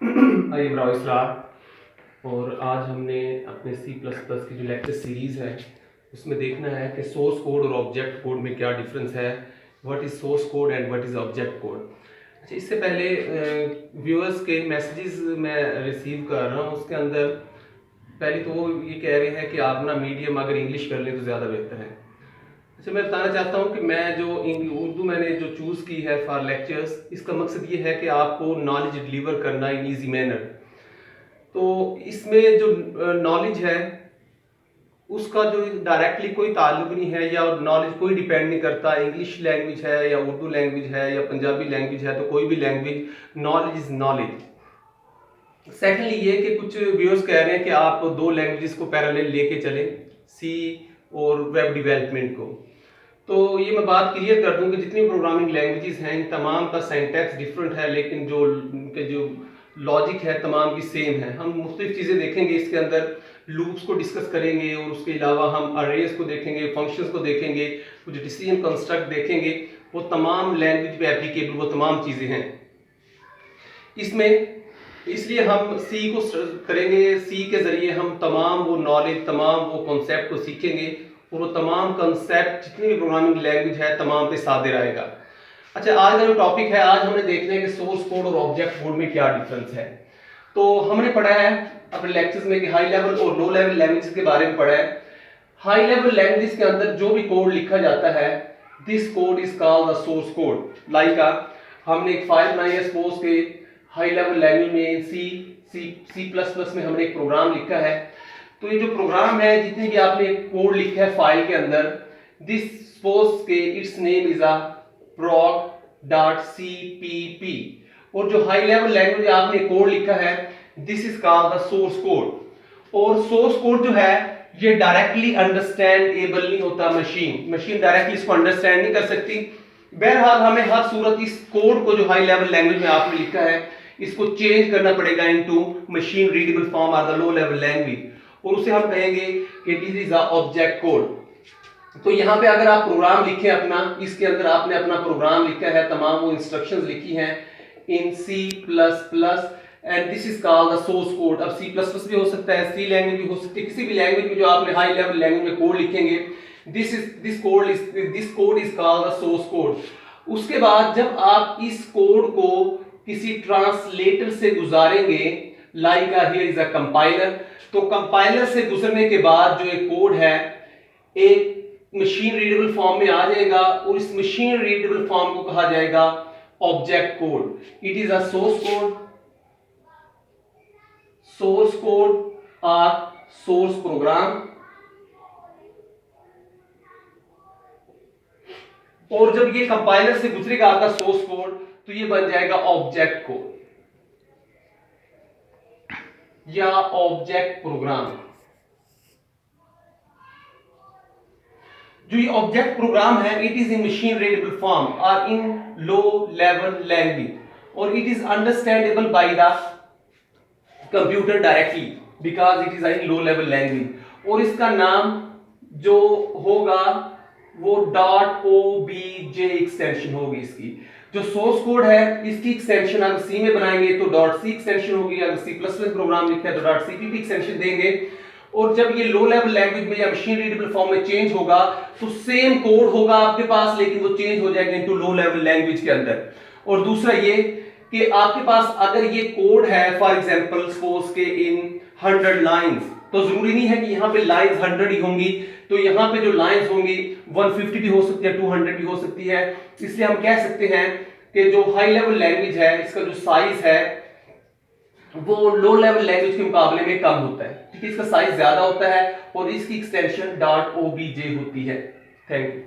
I am Rao इसरार और आज हमने अपने C++ की जो लेक्चर सीरीज़ है उसमें देखना है कि सोर्स कोड और ऑब्जेक्ट कोड में क्या डिफरेंस है, what is source code and what is object code. अच्छा, इससे पहले व्यूअर्स के मैसेजेस मैं रिसीव कर रहा हूँ, उसके अंदर पहले तो वो ये कह रहे हैं कि आप ना मीडियम अगर इंग्लिश कर लें तो ज़्यादा बेहतर है। अच्छा, मैं बताना चाहता हूँ कि मैं जो उर्दू मैंने जो चूज़ की है फॉर लेक्चर्स, इसका मकसद ये है कि आपको नॉलेज डिलीवर करना इन ईजी मैनर। तो इसमें जो नॉलेज है उसका जो डायरेक्टली कोई ताल्लुक नहीं है, या नॉलेज कोई डिपेंड नहीं करता इंग्लिश लैंग्वेज है या उर्दू लैंग्वेज है या पंजाबी लैंग्वेज है, तो कोई भी language, knowledge is knowledge. Secondly ये कि कुछ व्यूअर्स कह रहे हैं कि आप दो लैंग्वेजेस को पैरेलल लेके चलें, सी और वेब डेवलपमेंट को। तो ये मैं बात क्लियर कर दूं कि जितनी प्रोग्रामिंग लैंग्वेजेस हैं इन तमाम का सिंटैक्स डिफरेंट है, लेकिन जो उनके जो लॉजिक है तमाम की सेम है। हम मुख्तलिफ चीज़ें देखेंगे इसके अंदर, लूप्स को डिस्कस करेंगे और उसके अलावा हम अरेज को देखेंगे, फंक्शंस को देखेंगे, कुछ डिसीजन कंस्ट्रक्ट देखेंगे। वो तमाम लैंग्वेज पे एप्लीकेबल वो तमाम चीज़ें हैं इसमें। इसलिए हम सी को करेंगे, सी के ज़रिए हम तमाम वो नॉलेज, तमाम वो कॉन्सेप्ट को सीखेंगे और वो तमाम कंसेप्ट जितनी भी प्रोग्रामिंग लैंग्वेज है तमाम पे सादे आएगा। अच्छा, आज का जो टॉपिक है, आज हमने देखना है कि सोर्स कोड और ऑब्जेक्ट कोड में क्या डिफरेंस है। तो हमने पढ़ा है अपने लेक्चर्स में कि हाई लेवल और लो लेवल लैंग्वेज के बारे में पढ़ा है। हाई लेवल लैंग्वेज के अंदर जो भी कोड लिखा जाता है, this code is called the source code. Like हमने एक फाइल बनाई है, सपोज के हाई लेवल लैंग्वेज में C++ में हमने एक प्रोग्राम लिखा है। तो ये जो प्रोग्राम है, जितनी भी आपने कोड लिखा है फाइल के अंदर, दिस सपोज के it's name is a proc.cpp। और जो हाई लेवल लैंग्वेज आपने कोड लिखा है, this is called the source code. और सोर्स कोड जो है ये डायरेक्टली अंडरस्टैंडेबल नहीं होता, मशीन डायरेक्टली इसको अंडरस्टैंड नहीं कर सकती। बहरहाल हमें हर सूरत इस कोड को जो हाई लेवल लैंग्वेज में आपने लिखा है इसको चेंज करना पड़ेगा इनटू मशीन रीडेबल फॉर्म और द लो लेवल लैंग्वेज, और उसे हम कहेंगे कि this is a object code. तो यहाँ पे अगर आप प्रोग्राम लिखे अपना, इसके अंदर आपने अपना प्रोग्राम लिखा है, तमाम वो इंस्ट्रक्शंस लिखी हैं इन C++ and this is called the source code. अब C++ भी हो सकता है, सी लैंग्वेज भी हो सकती है, किसी भी लैंग्वेज में जो आपने हाई लेवल लैंग्वेज में कोड लिखेंगे, this code is called the source code. उसके बाद जब आप इस कोड को किसी ट्रांसलेटर से गुजारेंगे, like here is a compiler, तो कंपाइलर से गुजरने के बाद जो एक कोड है एक मशीन रीडेबल फॉर्म में आ जाएगा, और इस मशीन रीडेबल फॉर्म को कहा जाएगा object code. It is a source code और सोर्स प्रोग्राम। और जब ये कंपाइलर से गुजरेगा आपका सोर्स कोड, तो ये बन जाएगा ऑब्जेक्ट कोड या ऑब्जेक्ट प्रोग्राम। जो ये ऑब्जेक्ट प्रोग्राम है, it is in machine readable form और इन लो लेवल लैंग्वेज, और it is understandable by the computer directly because it is in low level language. और इसका नाम जो होगा वो .obj एक्सटेंशन होगी। इसकी जो सोर्स कोड है इसकी एक्सटेंशन अगर सी में बनाएंगे तो .c एक्सटेंशन होगी, अगर C++ प्रोग्राम लिखते हैं तो .cpp एक्सटेंशन देंगे। और जब ये लो लेवल लैंग्वेज में या मशीन रीडेबल फॉर्म में चेंज होगा तो सेम कोड होगा आपके पास, लेकिन वो चेंज हो जाएगा इनटू लो लेवल लैंग्वेज के अंदर। और दूसरा ये कि आपके पास अगर ये कोड है, फॉर एग्जांपल सपोज के इन 100 लाइंस, तो जरूरी नहीं है कि यहाँ पे लाइंस 100 ही होंगी, तो यहाँ पे जो लाइंस होंगी 150 भी हो सकती है, 200 भी हो सकती है। इसलिए हम कह सकते हैं कि जो हाई लेवल लैंग्वेज है इसका जो साइज है वो लो लेवल लैंग्वेज के मुकाबले में कम होता है, ठीक है, इसका साइज ज्यादा होता है और इसकी एक्सटेंशन .obj होती है। Thank you.